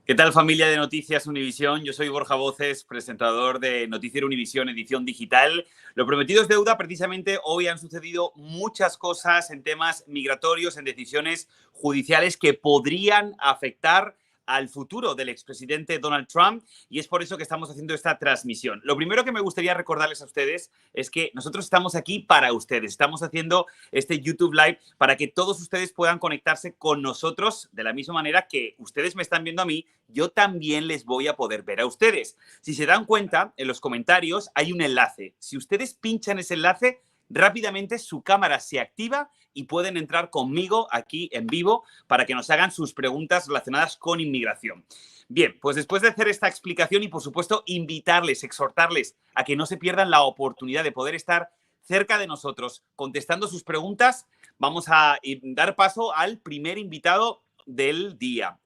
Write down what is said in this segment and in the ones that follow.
¿Qué tal, familia de Noticias Univisión? Yo soy Borja Voces, presentador de Noticiero Univisión, edición digital. Lo prometido es deuda. Precisamente hoy han sucedido muchas cosas en temas migratorios, en decisiones judiciales que podrían afectar al futuro del expresidente Donald Trump, y es por eso que estamos haciendo esta transmisión. Lo primero que me gustaría recordarles a ustedes es que nosotros estamos aquí para ustedes. Estamos haciendo este YouTube Live para que todos ustedes puedan conectarse con nosotros de la misma manera que ustedes me están viendo a mí. Yo también les voy a poder ver a ustedes. Si se dan cuenta, en los comentarios hay un enlace. Si ustedes pinchan ese enlace, rápidamente su cámara se activa y pueden entrar conmigo aquí en vivo para que nos hagan sus preguntas relacionadas con inmigración. Bien, pues después de hacer esta explicación y, por supuesto, invitarles, exhortarles a que no se pierdan la oportunidad de poder estar cerca de nosotros contestando sus preguntas, vamos a dar paso al primer invitado del día.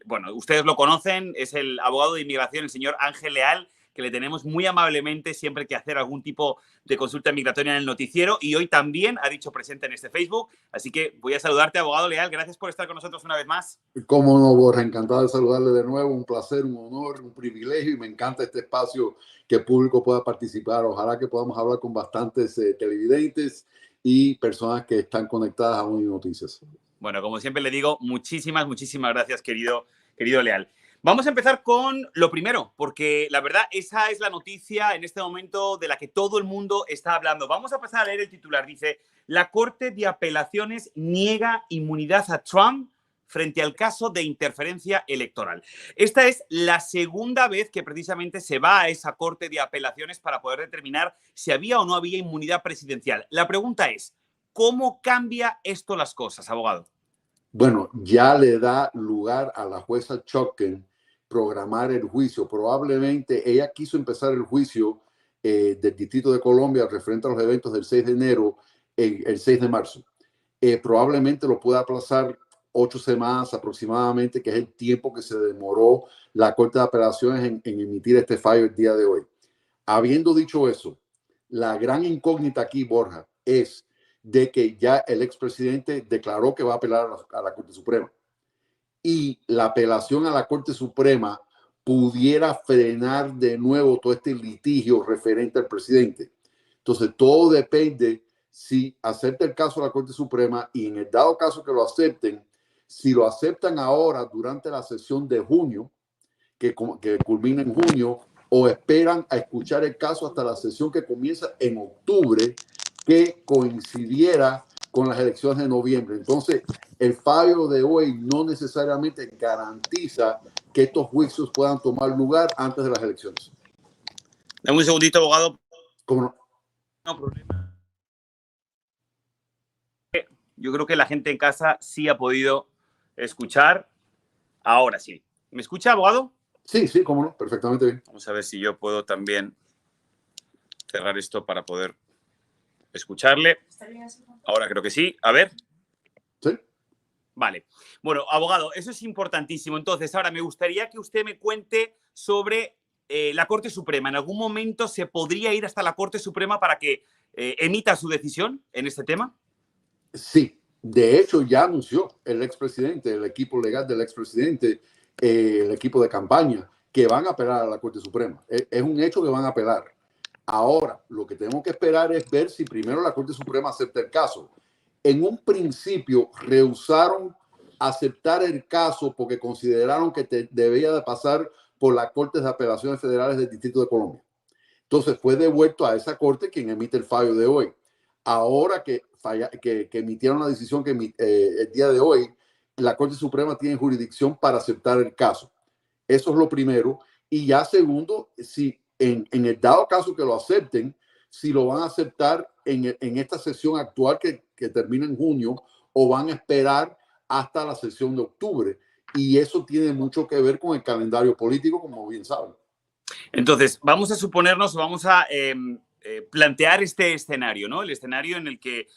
Bueno, ustedes lo conocen, es el abogado de inmigración, el señor Ángel Leal, que le tenemos muy amablemente siempre que hacer algún tipo de consulta migratoria en el noticiero, y hoy también ha dicho presente en este Facebook. Así que voy a saludarte, abogado Leal. Gracias por estar con nosotros una vez más. Cómo no, Borja, encantado de saludarle de nuevo. Un placer, un honor, un privilegio, y me encanta este espacio que el público pueda participar. Ojalá que podamos hablar con bastantes televidentes y personas que están conectadas a Univisión. Bueno, como siempre le digo, muchísimas gracias, querido Leal. Vamos a empezar con lo primero, porque la verdad esa es la noticia en este momento de la que todo el mundo está hablando. Vamos a pasar a leer el titular. Dice: la Corte de Apelaciones niega inmunidad a Trump frente al caso de interferencia electoral. Esta es la segunda vez que precisamente se va a esa Corte de Apelaciones para poder determinar si había o no había inmunidad presidencial. La pregunta es, ¿cómo cambia esto las cosas, abogado? Bueno, ya le da lugar a la jueza Chutkan programar el juicio. Probablemente ella quiso empezar el juicio del Distrito de Colombia referente a los eventos del 6 de enero, el 6 de marzo. Probablemente lo pueda aplazar 8 semanas aproximadamente, que es el tiempo que se demoró la Corte de Apelaciones en emitir este fallo el día de hoy. Habiendo dicho eso, la gran incógnita aquí, Borja, es de que ya el expresidente declaró que va a apelar a la Corte Suprema. Y la apelación a la Corte Suprema pudiera frenar de nuevo todo este litigio referente al presidente. Entonces, todo depende si acepta el caso a la Corte Suprema, y en el dado caso que lo acepten, si lo aceptan ahora durante la sesión de junio, que culmina en junio, o esperan a escuchar el caso hasta la sesión que comienza en octubre, que coincidiera con las elecciones de noviembre. Entonces, el fallo de hoy no necesariamente garantiza que estos juicios puedan tomar lugar antes de las elecciones. Dame un segundito, abogado. ¿Cómo no? No problema. Yo creo que la gente en casa sí ha podido escuchar. Ahora sí. ¿Me escucha, abogado? Sí, sí, cómo no, perfectamente bien. Vamos a ver si yo puedo también cerrar esto para poder escucharle. Ahora creo que sí. A ver. Sí. Vale. Bueno, abogado, eso es importantísimo. Entonces, ahora me gustaría que usted me cuente sobre la Corte Suprema. ¿En algún momento se podría ir hasta la Corte Suprema para que emita su decisión en este tema? Sí, de hecho ya anunció el expresidente, el equipo legal del expresidente, el equipo de campaña, que van a apelar a la Corte Suprema. Es un hecho que van a apelar. Ahora, lo que tenemos que esperar es ver si primero la Corte Suprema acepta el caso. En un principio rehusaron aceptar el caso porque consideraron que debía de pasar por las Cortes de Apelaciones Federales del Distrito de Colombia. Entonces fue devuelto a esa corte quien emite el fallo de hoy. Ahora que emitieron la decisión el día de hoy, la Corte Suprema tiene jurisdicción para aceptar el caso. Eso es lo primero. Y ya segundo, si en el dado caso que lo acepten, si lo van a aceptar en esta sesión actual que termina en junio, o van a esperar hasta la sesión de octubre. Y eso tiene mucho que ver con el calendario político, como bien saben. Entonces, vamos a suponernos, vamos a plantear este escenario, ¿no? El escenario en el que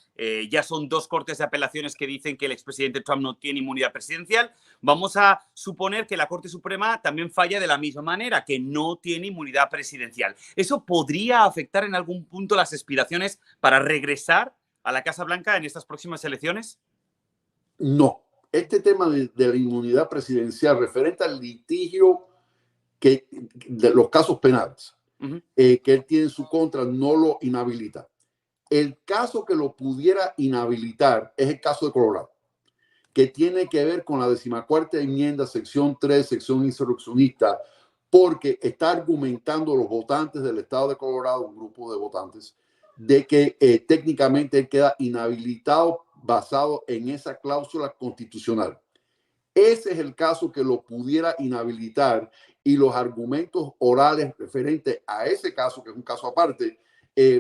ya son dos cortes de apelaciones que dicen que el expresidente Trump no tiene inmunidad presidencial. Vamos a suponer que la Corte Suprema también falla de la misma manera, que no tiene inmunidad presidencial. ¿Eso podría afectar en algún punto las aspiraciones para regresar a la Casa Blanca en estas próximas elecciones? No. este tema de la inmunidad presidencial referente al litigio de los casos penales que él tiene en su contra no lo inhabilita. El caso que lo pudiera inhabilitar es el caso de Colorado, que tiene que ver con la 14ª enmienda, sección 3, sección insurreccionista, porque está argumentando los votantes del estado de Colorado, un grupo de votantes, de que técnicamente él queda inhabilitado basado en esa cláusula constitucional. Ese es el caso que lo pudiera inhabilitar, y los argumentos orales referentes a ese caso, que es un caso aparte,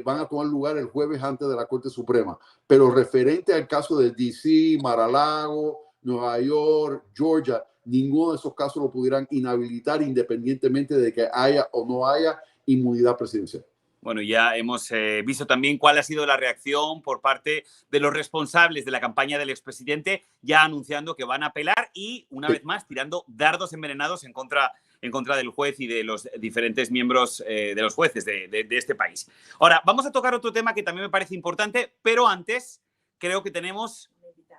van a tomar lugar el jueves antes de la Corte Suprema. Pero referente al caso de DC, Mar-a-Lago, Nueva York, Georgia, ninguno de esos casos lo pudieran inhabilitar independientemente de que haya o no haya inmunidad presidencial. Bueno, ya hemos visto también cuál ha sido la reacción por parte de los responsables de la campaña del expresidente, ya anunciando que van a apelar y, una vez más, tirando dardos envenenados en contra del juez y de los diferentes miembros de los jueces de este país. Ahora, vamos a tocar otro tema que también me parece importante, pero antes creo que tenemos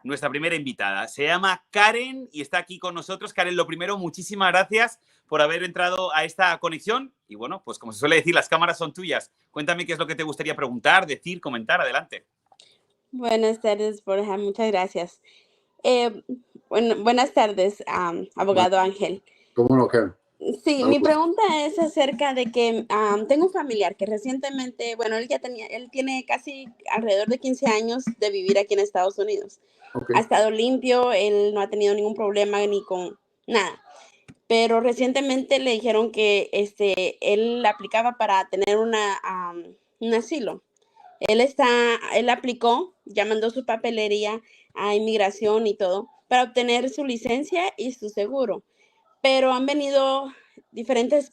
nuestra primera invitada. Se llama Karen y está aquí con nosotros. Karen, lo primero, muchísimas gracias por haber entrado a esta conexión. Y bueno, pues como se suele decir, las cámaras son tuyas. Cuéntame qué es lo que te gustaría preguntar, decir, comentar. Adelante. Buenas tardes, Borja. Muchas gracias. Buenas tardes, abogado Ángel. ¿Cómo no, Karen? Sí, mi pregunta es acerca de que tengo un familiar que recientemente, bueno, él tiene casi alrededor de 15 años de vivir aquí en Estados Unidos. Okay. Ha estado limpio, él no ha tenido ningún problema ni con nada. Pero recientemente le dijeron que él aplicaba para tener un asilo. Él aplicó, ya mandó su papelería a inmigración y todo para obtener su licencia y su seguro. Pero han venido diferentes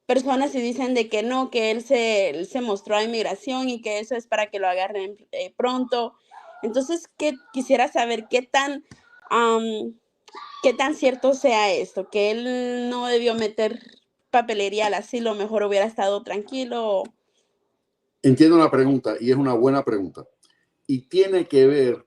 personas y dicen de que no, que él se mostró a inmigración y que eso es para que lo agarren pronto. Entonces, quisiera saber qué tan cierto sea esto, que él no debió meter papelería al asilo, mejor hubiera estado tranquilo. Entiendo la pregunta y es una buena pregunta. Y tiene que ver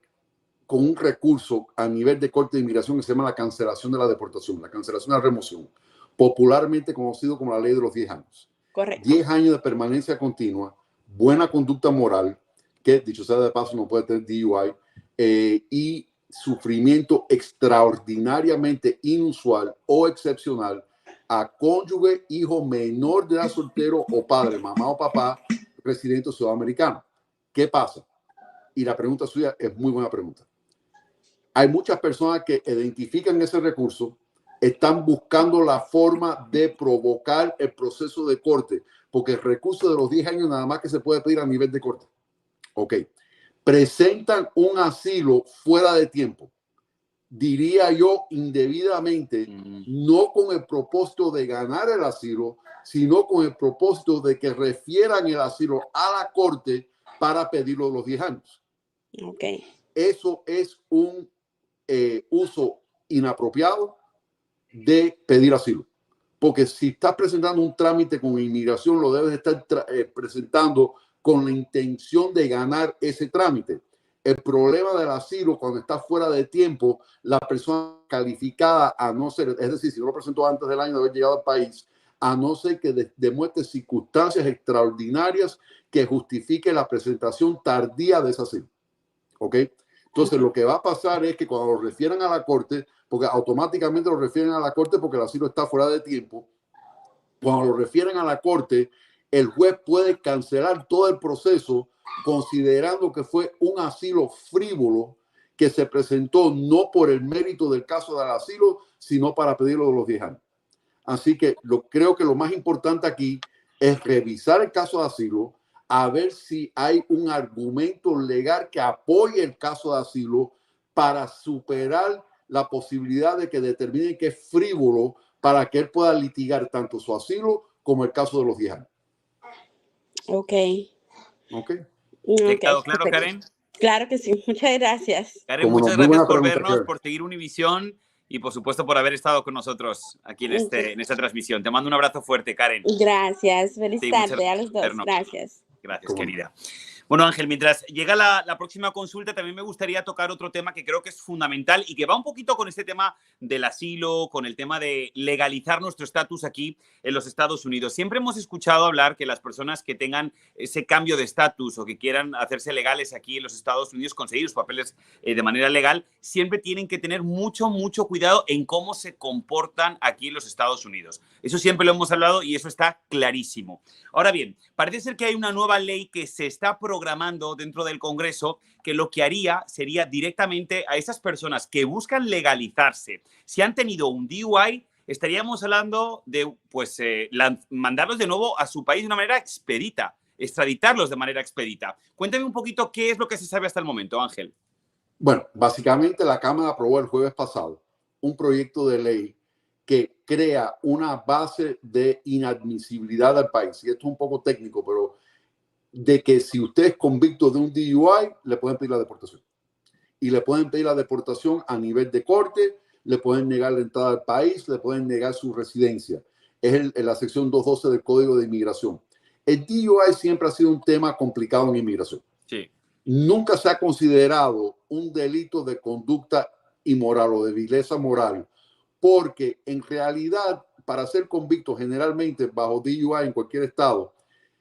con un recurso a nivel de Corte de Inmigración que se llama la cancelación de la deportación, la cancelación de la remoción, popularmente conocido como la ley de los 10 años. Correcto. 10 años de permanencia continua, buena conducta moral, que dicho sea de paso no puede tener DUI, y sufrimiento extraordinariamente inusual o excepcional a cónyuge, hijo menor de edad, soltero o padre, mamá o papá, residente o ciudadano americano. ¿Qué pasa? Y la pregunta suya es muy buena pregunta. Hay muchas personas que identifican ese recurso, están buscando la forma de provocar el proceso de corte, porque el recurso de los 10 años nada más que se puede pedir a nivel de corte. Ok. Presentan un asilo fuera de tiempo, diría yo indebidamente, no con el propósito de ganar el asilo, sino con el propósito de que refieran el asilo a la corte para pedirlo los 10 años. Okay. Eso es un uso inapropiado de pedir asilo, porque si estás presentando un trámite con inmigración, lo debes estar presentando con la intención de ganar ese trámite. El problema del asilo, cuando está fuera de tiempo, la persona calificada, a no ser, es decir, si no lo presentó antes del año de haber llegado al país, a no ser que demuestre circunstancias extraordinarias que justifique la presentación tardía de ese asilo. ¿Ok? Entonces, lo que va a pasar es que cuando lo refieran a la corte, porque automáticamente lo refieren a la corte porque el asilo está fuera de tiempo, cuando lo refieren a la corte, el juez puede cancelar todo el proceso considerando que fue un asilo frívolo que se presentó no por el mérito del caso del asilo, sino para pedirlo de los 10 años. Así que creo que lo más importante aquí es revisar el caso de asilo, a ver si hay un argumento legal que apoye el caso de asilo para superar la posibilidad de que determine que es frívolo para que él pueda litigar tanto su asilo como el caso de los 10 años. Ok. ¿Te ha quedado claro, Karen? Claro que sí. Muchas gracias. Karen, muchas gracias por vernos, por seguir Univisión y, por supuesto, por haber estado con nosotros aquí en esta transmisión. Te mando un abrazo fuerte, Karen. Gracias. Feliz tarde a los dos. Gracias. Gracias, querida. Bueno, Ángel, mientras llega la próxima consulta, también me gustaría tocar otro tema que creo que es fundamental y que va un poquito con este tema del asilo, con el tema de legalizar nuestro estatus aquí en los Estados Unidos. Siempre hemos escuchado hablar que las personas que tengan ese cambio de estatus o que quieran hacerse legales aquí en los Estados Unidos, conseguir sus papeles de manera legal, siempre tienen que tener mucho cuidado en cómo se comportan aquí en los Estados Unidos. Eso siempre lo hemos hablado y eso está clarísimo. Ahora bien, parece ser que hay una nueva ley que se está programando dentro del Congreso que lo que haría sería directamente a esas personas que buscan legalizarse. Si han tenido un DUI, estaríamos hablando de mandarlos de nuevo a su país de una manera expedita, extraditarlos de manera expedita. Cuéntame un poquito qué es lo que se sabe hasta el momento, Ángel. Bueno, básicamente la Cámara aprobó el jueves pasado un proyecto de ley que crea una base de inadmisibilidad al país. Y esto es un poco técnico, pero de que si usted es convicto de un DUI, le pueden pedir la deportación. Y le pueden pedir la deportación a nivel de corte, le pueden negar la entrada al país, le pueden negar su residencia. Es la sección 212 del Código de Inmigración. El DUI siempre ha sido un tema complicado en inmigración. Sí. Nunca se ha considerado un delito de conducta inmoral o de vileza moral, porque en realidad, para ser convicto generalmente bajo DUI en cualquier estado,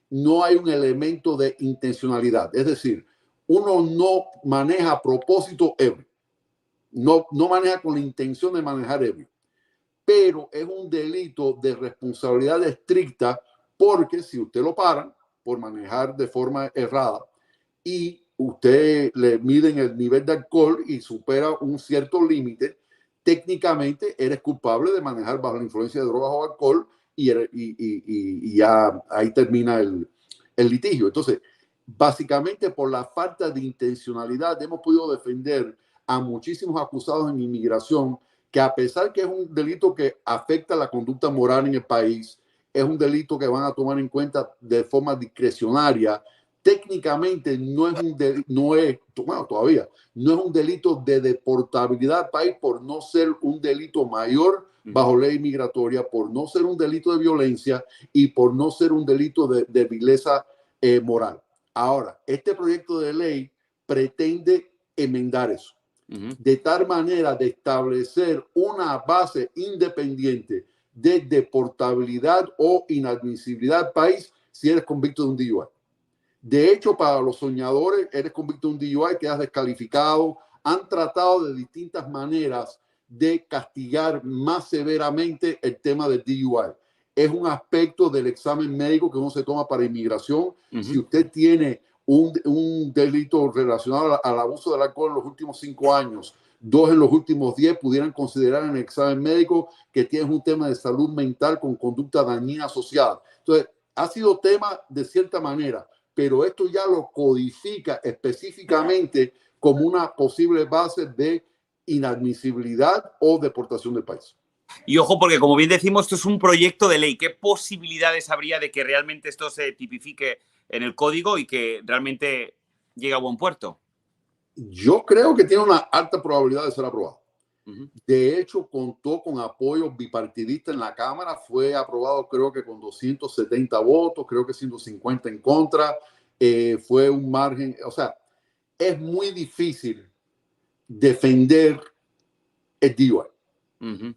no hay un elemento de intencionalidad. Es decir, uno no maneja a propósito ebrio. No maneja con la intención de manejar ebrio. Pero es un delito de responsabilidad estricta porque si usted lo para por manejar de forma errada y usted le miden el nivel de alcohol y supera un cierto límite, técnicamente eres culpable de manejar bajo la influencia de drogas o alcohol y ya ahí termina el litigio. Entonces, básicamente por la falta de intencionalidad hemos podido defender a muchísimos acusados en inmigración que a pesar que es un delito que afecta la conducta moral en el país, es un delito que van a tomar en cuenta de forma discrecionaria. Técnicamente no es un delito de deportabilidad al país por no ser un delito mayor bajo ley migratoria, por no ser un delito de violencia y por no ser un delito de vileza moral. Ahora, este proyecto de ley pretende enmendar eso, de tal manera de establecer una base independiente de deportabilidad o inadmisibilidad al país si eres convicto de un DUI. De hecho, para los soñadores, eres convicto de un DUI, quedas descalificado. Han tratado de distintas maneras de castigar más severamente el tema del DUI. Es un aspecto del examen médico que uno se toma para inmigración. Si usted tiene un delito relacionado al abuso del alcohol en los últimos 5 años, 2 en los últimos 10, pudieran considerar en el examen médico que tienes un tema de salud mental con conducta dañina asociada. Entonces, ha sido tema de cierta manera, pero esto ya lo codifica específicamente como una posible base de inadmisibilidad o deportación del país. Y ojo, porque como bien decimos, esto es un proyecto de ley. ¿Qué posibilidades habría de que realmente esto se tipifique en el código y que realmente llegue a buen puerto? Yo creo que tiene una alta probabilidad de ser aprobado. De hecho, contó con apoyo bipartidista en la Cámara. Fue aprobado creo que con 270 votos, creo que 150 en contra. Fue un margen, o sea, es muy difícil defender el DUI.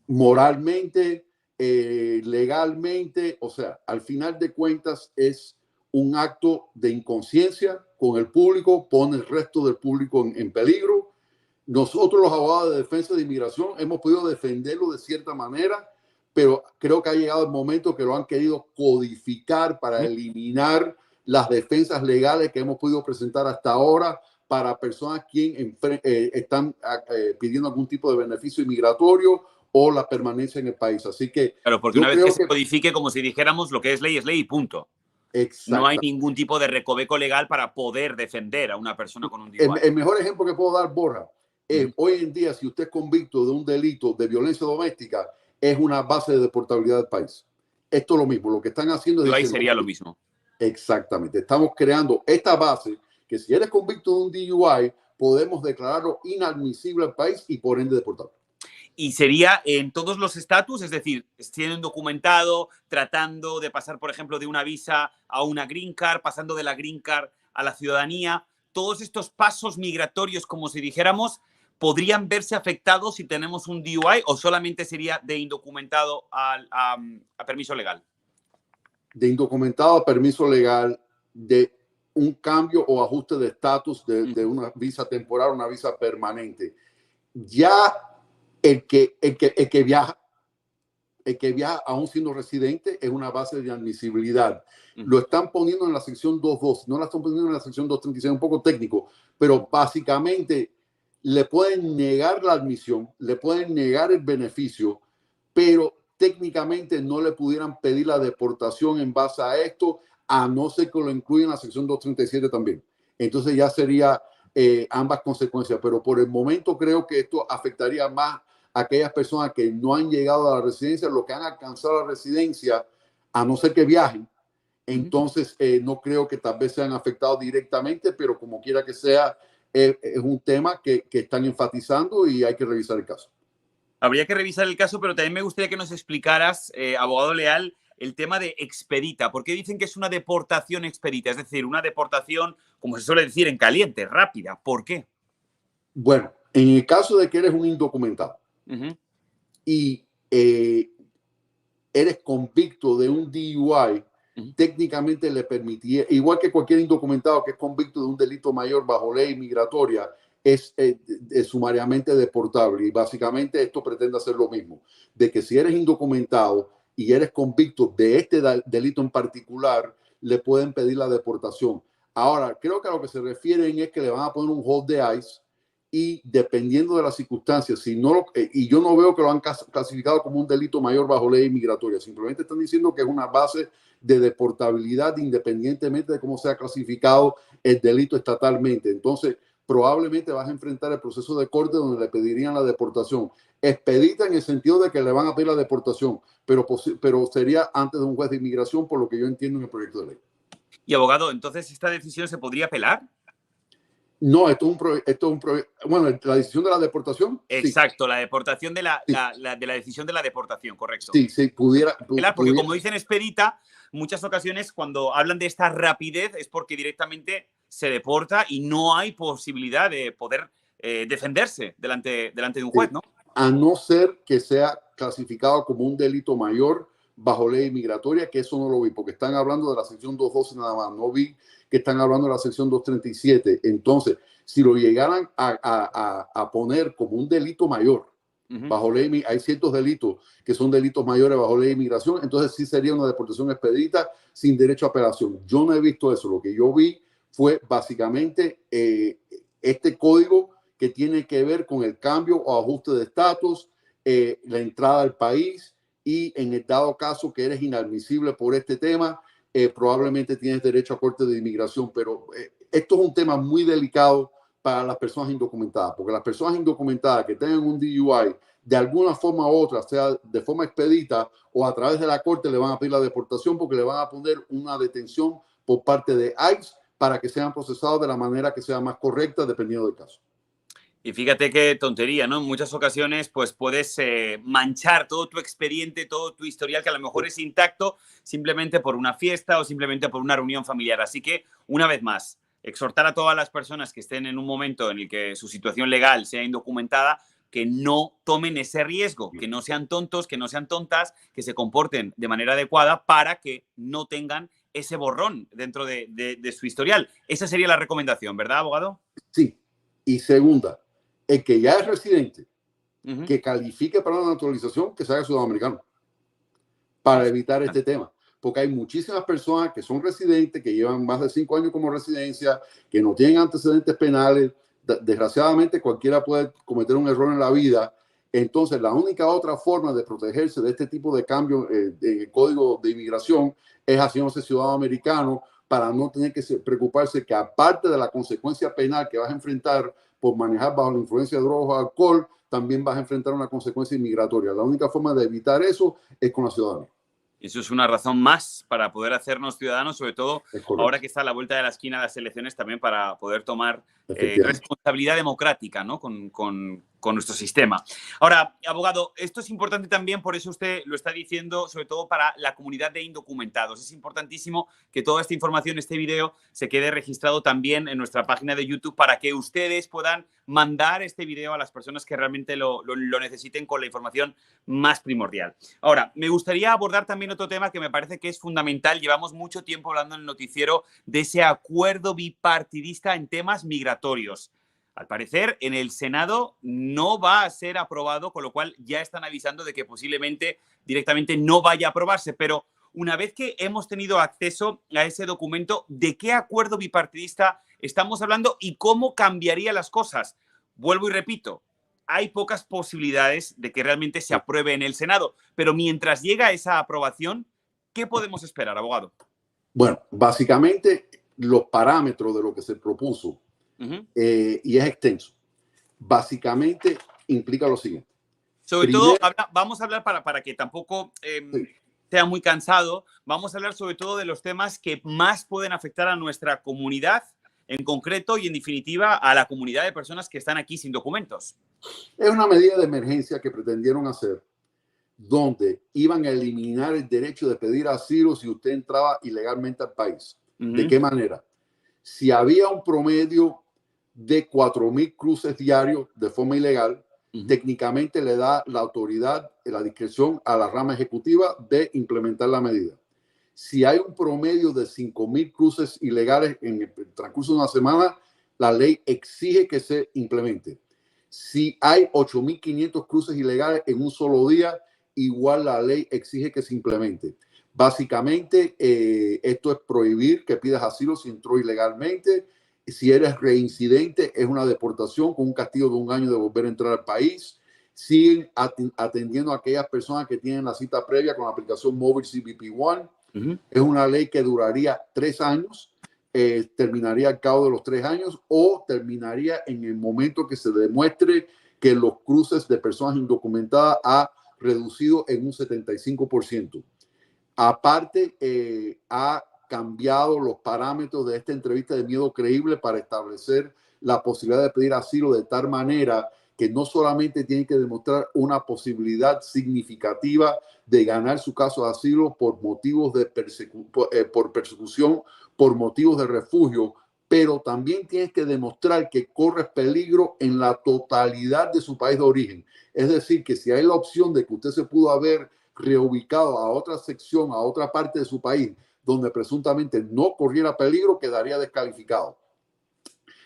Moralmente, legalmente, o sea, al final de cuentas es un acto de inconsciencia con el público, pone el resto del público en peligro. Nosotros los abogados de defensa de inmigración hemos podido defenderlo de cierta manera, pero creo que ha llegado el momento que lo han querido codificar para eliminar las defensas legales que hemos podido presentar hasta ahora para personas que están pidiendo algún tipo de beneficio inmigratorio o la permanencia en el país. Así que claro, porque una vez que se codifique, como si dijéramos, lo que es ley y punto. No hay ningún tipo de recoveco legal para poder defender a una persona con un DUI. El mejor ejemplo que puedo dar, Borja, es hoy en día, si usted es convicto de un delito de violencia doméstica, es una base de deportabilidad del país. Esto es lo mismo. Lo que están haciendo es... DUI sería lo mismo. Exactamente. Estamos creando esta base que si eres convicto de un DUI, podemos declararlo inadmisible al país y por ende deportable. Y sería en todos los estatus, es decir, siendo documentado, tratando de pasar, por ejemplo, de una visa a una green card, pasando de la green card a la ciudadanía, todos estos pasos migratorios, como si dijéramos, ¿podrían verse afectados si tenemos un DUI o solamente sería de indocumentado a permiso legal? De indocumentado a permiso legal, de un cambio o ajuste de estatus de una visa temporal a una visa permanente. Ya el que viaja aún siendo residente es una base de admisibilidad. Lo están poniendo en la sección 2.2, no la están poniendo en la sección 236, un poco técnico, pero básicamente le pueden negar la admisión, le pueden negar el beneficio, pero técnicamente no le pudieran pedir la deportación en base a esto, a no ser que lo incluyan en la sección 237 también. Entonces ya sería ambas consecuencias, pero por el momento creo que esto afectaría más a aquellas personas que no han llegado a la residencia, los que han alcanzado la residencia, a no ser que viajen. Entonces no creo que tal vez sean afectados directamente, pero como quiera que sea, es un tema que están enfatizando y hay que revisar el caso. Habría que revisar el caso, pero también me gustaría que nos explicaras, abogado Leal, el tema de expedita. ¿Por qué dicen que es una deportación expedita? Es decir, una deportación, como se suele decir, en caliente, rápida. ¿Por qué? Bueno, en el caso de que eres un indocumentado y eres convicto de un DUI, técnicamente le permitiría, igual que cualquier indocumentado que es convicto de un delito mayor bajo ley migratoria, es sumariamente deportable. Y básicamente esto pretende hacer lo mismo, de que si eres indocumentado y eres convicto de este delito en particular, le pueden pedir la deportación. Ahora, creo que a lo que se refieren es que le van a poner un hold de ICE y dependiendo de las circunstancias, si no y yo no veo que lo han clasificado como un delito mayor bajo ley migratoria, simplemente están diciendo que es una base de deportabilidad independientemente de cómo sea clasificado el delito estatalmente. Entonces, probablemente vas a enfrentar el proceso de corte donde le pedirían la deportación. Expedita en el sentido de que le van a pedir la deportación, pero sería antes de un juez de inmigración, por lo que yo entiendo en el proyecto de ley. Y abogado, entonces, ¿esta decisión se podría apelar? No, bueno, la decisión de la deportación. Exacto, sí. La deportación de sí. de la decisión de la deportación, correcto. Sí, sí, pudiera. Porque como dicen expedita, muchas ocasiones cuando hablan de esta rapidez es porque directamente se deporta y no hay posibilidad de poder defenderse delante de un juez, ¿no? A no ser que sea clasificado como un delito mayor bajo ley migratoria, que eso no lo vi, porque están hablando de la sección 212 nada más, no vi que están hablando de la sección 237. Entonces, si lo llegaran a poner como un delito mayor, bajo ley, hay ciertos delitos que son delitos mayores bajo ley de inmigración, entonces sí sería una deportación expedita sin derecho a apelación. Yo no he visto eso, lo que yo vi fue básicamente este código que tiene que ver con el cambio o ajuste de estatus, la entrada al país y en el dado caso que eres inadmisible por este tema, probablemente tienes derecho a corte de inmigración, pero esto es un tema muy delicado para las personas indocumentadas, porque las personas indocumentadas que tengan un DUI, de alguna forma u otra, sea de forma expedita o a través de la corte, le van a pedir la deportación porque le van a poner una detención por parte de ICE para que sean procesados de la manera que sea más correcta dependiendo del caso. Y fíjate qué tontería, ¿no? En muchas ocasiones pues puedes manchar todo tu expediente, todo tu historial, que a lo mejor es intacto, simplemente por una fiesta o simplemente por una reunión familiar. Así que, una vez más, exhortar a todas las personas que estén en un momento en el que su situación legal sea indocumentada, que no tomen ese riesgo, que no sean tontos, que no sean tontas, que se comporten de manera adecuada para que no tengan ese borrón dentro de su historial. Esa sería la recomendación, ¿verdad, abogado? Sí. Y segunda, el que ya es residente, que califique para la naturalización, que se haga sudamericano, para evitar este tema. Porque hay muchísimas personas que son residentes, que llevan más de 5 años como residencia, que no tienen antecedentes penales. Desgraciadamente, cualquiera puede cometer un error en la vida. Entonces, la única otra forma de protegerse de este tipo de cambio en el código de inmigración es haciéndose ciudadano americano para no tener que preocuparse que aparte de la consecuencia penal que vas a enfrentar por manejar bajo la influencia de drogas o alcohol, también vas a enfrentar una consecuencia inmigratoria. La única forma de evitar eso es con la ciudadanía. Eso es una razón más para poder hacernos ciudadanos, sobre todo ahora que está a la vuelta de la esquina de las elecciones, también para poder tomar responsabilidad democrática, ¿no? con nuestro sistema. Ahora, abogado, esto es importante también, por eso usted lo está diciendo, sobre todo para la comunidad de indocumentados. Es importantísimo que toda esta información, este video, se quede registrado también en nuestra página de YouTube para que ustedes puedan mandar este video a las personas que realmente lo necesiten con la información más primordial. Ahora, me gustaría abordar también otro tema que me parece que es fundamental. Llevamos mucho tiempo hablando en el noticiero de ese acuerdo bipartidista en temas migratorios. Al parecer, en el Senado no va a ser aprobado, con lo cual ya están avisando de que posiblemente directamente no vaya a aprobarse. Pero una vez que hemos tenido acceso a ese documento, ¿de qué acuerdo bipartidista estamos hablando y cómo cambiaría las cosas? Vuelvo y repito, hay pocas posibilidades de que realmente se apruebe en el Senado, pero mientras llega esa aprobación, ¿qué podemos esperar, abogado? Bueno, básicamente los parámetros de lo que se propuso, y es extenso, básicamente implica lo siguiente. Sobre todo, vamos a hablar para que tampoco sea muy cansado, vamos a hablar sobre todo de los temas que más pueden afectar a nuestra comunidad en concreto y en definitiva a la comunidad de personas que están aquí sin documentos. Es una medida de emergencia que pretendieron hacer donde iban a eliminar el derecho de pedir asilo si usted entraba ilegalmente al país. ¿De qué manera? Si había un promedio de 4,000 cruces diarios de forma ilegal, técnicamente le da la autoridad, la discreción a la rama ejecutiva de implementar la medida. Si hay un promedio de 5,000 cruces ilegales en el transcurso de una semana, la ley exige que se implemente. Si hay 8,500 cruces ilegales en un solo día, igual la ley exige que se implemente. Básicamente, esto es prohibir que pidas asilo si entró ilegalmente. Si eres reincidente, es una deportación con un castigo de 1 año de volver a entrar al país. Siguen atendiendo a aquellas personas que tienen la cita previa con la aplicación móvil CBP One. Es una ley que duraría 3 años, terminaría al cabo de los 3 años o terminaría en el momento que se demuestre que los cruces de personas indocumentadas ha reducido en un 75%. Aparte, ha cambiado los parámetros de esta entrevista de miedo creíble para establecer la posibilidad de pedir asilo de tal manera que no solamente tiene que demostrar una posibilidad significativa de ganar su caso de asilo por motivos de persecución, por motivos de refugio, pero también tienes que demostrar que corres peligro en la totalidad de su país de origen. Es decir, que si hay la opción de que usted se pudo haber reubicado a otra sección, a otra parte de su país, donde presuntamente no corriera peligro, quedaría descalificado.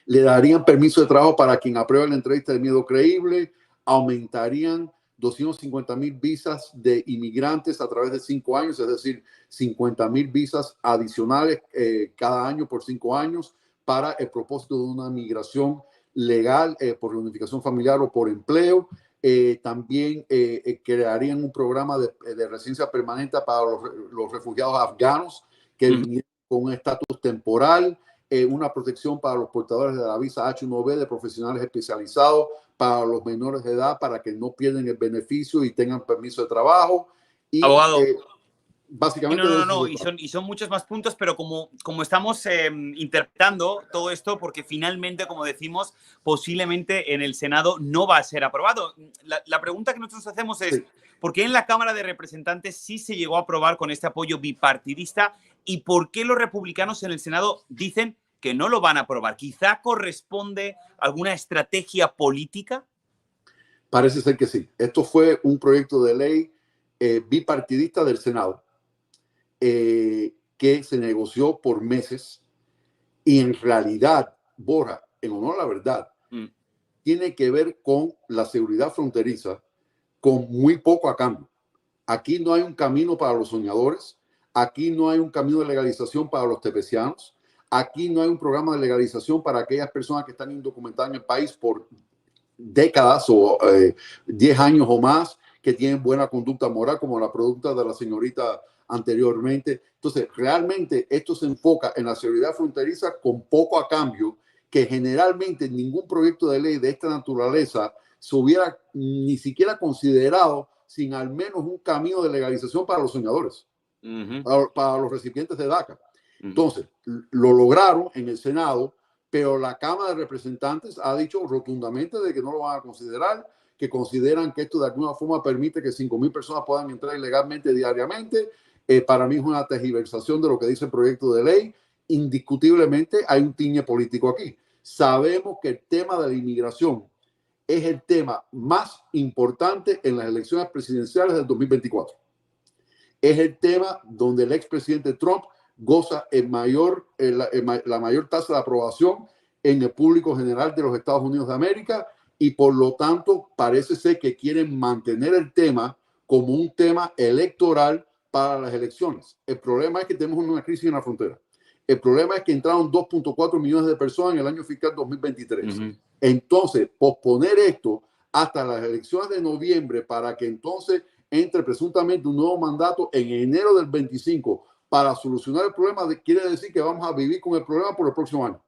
Le darían permiso de trabajo para quien apruebe la entrevista de miedo creíble, aumentarían 250,000 visas de inmigrantes a través de 5 años, es decir, 50,000 visas adicionales cada año por 5 años para el propósito de una migración legal por reunificación familiar o por empleo. También crearían un programa de residencia permanente para los refugiados afganos que vinieron con un estatus temporal, una protección para los portadores de la visa H1B de profesionales especializados, para los menores de edad, para que no pierdan el beneficio y tengan permiso de trabajo. Y, abogado, básicamente... Y son muchos más puntos, pero como estamos interpretando todo esto, porque finalmente, como decimos, posiblemente en el Senado no va a ser aprobado. La pregunta que nosotros hacemos es, ¿por qué en la Cámara de Representantes sí se llegó a aprobar con este apoyo bipartidista? ¿Y por qué los republicanos en el Senado dicen que no lo van a aprobar? ¿Quizá corresponde alguna estrategia política? Parece ser que sí. Esto fue un proyecto de ley bipartidista del Senado que se negoció por meses y en realidad, Borja, en honor a la verdad, tiene que ver con la seguridad fronteriza con muy poco a cambio. Aquí no hay un camino para los soñadores, aquí no hay un camino de legalización para los tepecianos, aquí no hay un programa de legalización para aquellas personas que están indocumentadas en el país por décadas o 10 años o más, que tienen buena conducta moral, como la producta de la señorita anteriormente. Entonces, realmente esto se enfoca en la seguridad fronteriza con poco a cambio, que generalmente ningún proyecto de ley de esta naturaleza se hubiera ni siquiera considerado sin al menos un camino de legalización para los soñadores, para los recipientes de DACA. Entonces, lo lograron en el Senado, pero la Cámara de Representantes ha dicho rotundamente de que no lo van a considerar, que consideran que esto de alguna forma permite que 5,000 personas puedan entrar ilegalmente diariamente. Para mí es una tergiversación de lo que dice el proyecto de ley. Indiscutiblemente hay un tiñe político aquí. Sabemos que el tema de la inmigración es el tema más importante en las elecciones presidenciales del 2024. Es el tema donde el expresidente Trump goza la mayor tasa de aprobación en el público general de los Estados Unidos de América, y por lo tanto parece ser que quieren mantener el tema como un tema electoral para las elecciones. El problema es que tenemos una crisis en la frontera. El problema es que entraron 2.4 millones de personas en el año fiscal 2023. Entonces, posponer esto hasta las elecciones de noviembre para que entonces entre presuntamente un nuevo mandato en enero del 25 para solucionar el problema, quiere decir que vamos a vivir con el problema por el próximo año.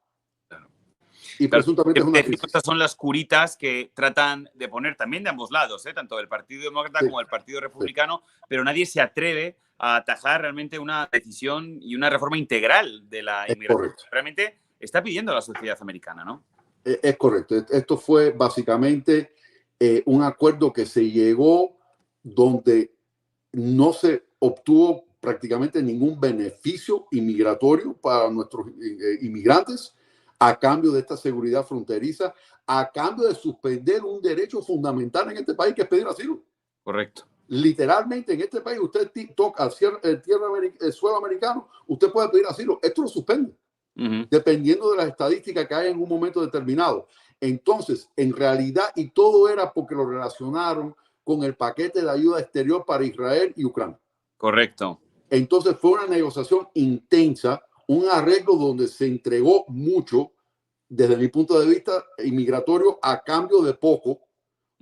Y presuntamente es una crisis. Estas son las curitas que tratan de poner también de ambos lados, tanto del Partido Demócrata como del Partido Republicano, pero nadie se atreve a atajar realmente una decisión y una reforma integral de la inmigración. Correcto. Realmente está pidiendo la sociedad americana, ¿no? Es correcto. Esto fue básicamente un acuerdo que se llegó donde no se obtuvo prácticamente ningún beneficio inmigratorio para nuestros inmigrantes, a cambio de esta seguridad fronteriza, a cambio de suspender un derecho fundamental en este país, que es pedir asilo. Correcto. Literalmente en este país usted toca el suelo americano, usted puede pedir asilo. Esto lo suspende, dependiendo de las estadísticas que hay en un momento determinado. Entonces, en realidad, y todo era porque lo relacionaron con el paquete de ayuda exterior para Israel y Ucrania. Correcto. Entonces fue una negociación intensa, un arreglo donde se entregó mucho, desde mi punto de vista, inmigratorio, a cambio de poco,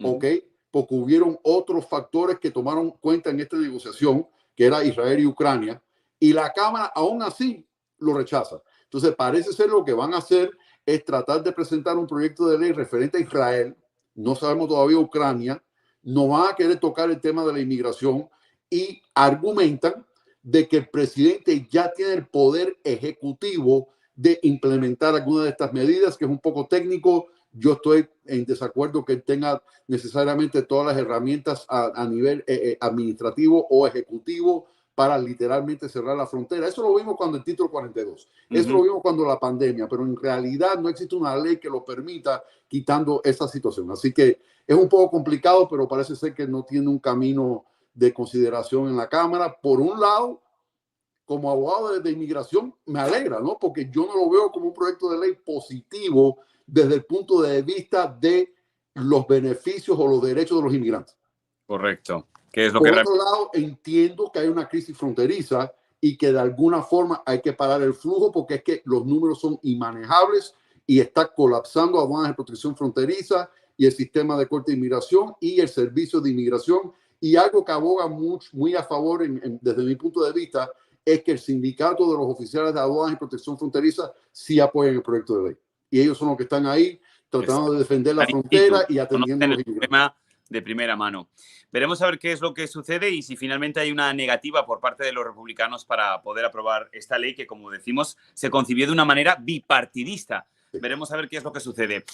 ¿ok? Porque hubieron otros factores que tomaron cuenta en esta negociación, que era Israel y Ucrania, y la Cámara aún así lo rechaza. Entonces parece ser lo que van a hacer es tratar de presentar un proyecto de ley referente a Israel, no sabemos todavía Ucrania, no van a querer tocar el tema de la inmigración y argumentan de que el presidente ya tiene el poder ejecutivo de implementar algunas de estas medidas, que es un poco técnico. Yo estoy en desacuerdo que tenga necesariamente todas las herramientas a nivel administrativo o ejecutivo para literalmente cerrar la frontera. Eso lo vimos cuando el título 42. Eso lo vimos cuando la pandemia, pero en realidad no existe una ley que lo permita quitando esa situación. Así que es un poco complicado, pero parece ser que no tiene un camino de consideración en la Cámara. Por un lado, como abogado de inmigración, me alegra, ¿no? Porque yo no lo veo como un proyecto de ley positivo desde el punto de vista de los beneficios o los derechos de los inmigrantes. Correcto. ¿Qué es lo Por que otro lado, entiendo que hay una crisis fronteriza y que de alguna forma hay que parar el flujo, porque es que los números son inmanejables y está colapsando aduanas de protección fronteriza y el sistema de corte de inmigración y el servicio de inmigración. Y algo que aboga muy a favor, desde mi punto de vista, es que el sindicato de los oficiales de aduanas y protección fronteriza sí apoyan el proyecto de ley. Y ellos son los que están ahí tratando de defender la frontera y atendiendo a los inmigrantes. De primera mano. Veremos a ver qué es lo que sucede y si finalmente hay una negativa por parte de los republicanos para poder aprobar esta ley que, como decimos, se concibió de una manera bipartidista. Sí. Veremos a ver qué es lo que sucede.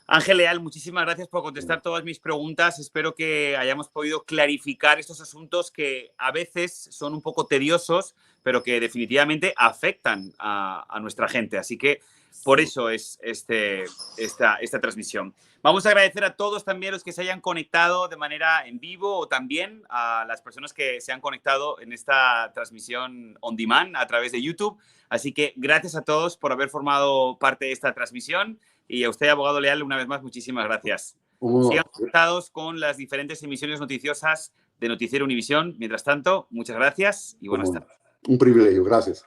Ángel Leal, muchísimas gracias por contestar todas mis preguntas. Espero que hayamos podido clarificar estos asuntos que a veces son un poco tediosos, pero que definitivamente afectan a nuestra gente. Así que por eso es esta transmisión. Vamos a agradecer a todos también los que se hayan conectado de manera en vivo o también a las personas que se han conectado en esta transmisión on demand a través de YouTube. Así que gracias a todos por haber formado parte de esta transmisión y a usted, abogado Leal, una vez más, muchísimas gracias. Sigan conectados con las diferentes emisiones noticiosas de Noticiero Univisión. Mientras tanto, muchas gracias y buenas tardes. Un privilegio, gracias.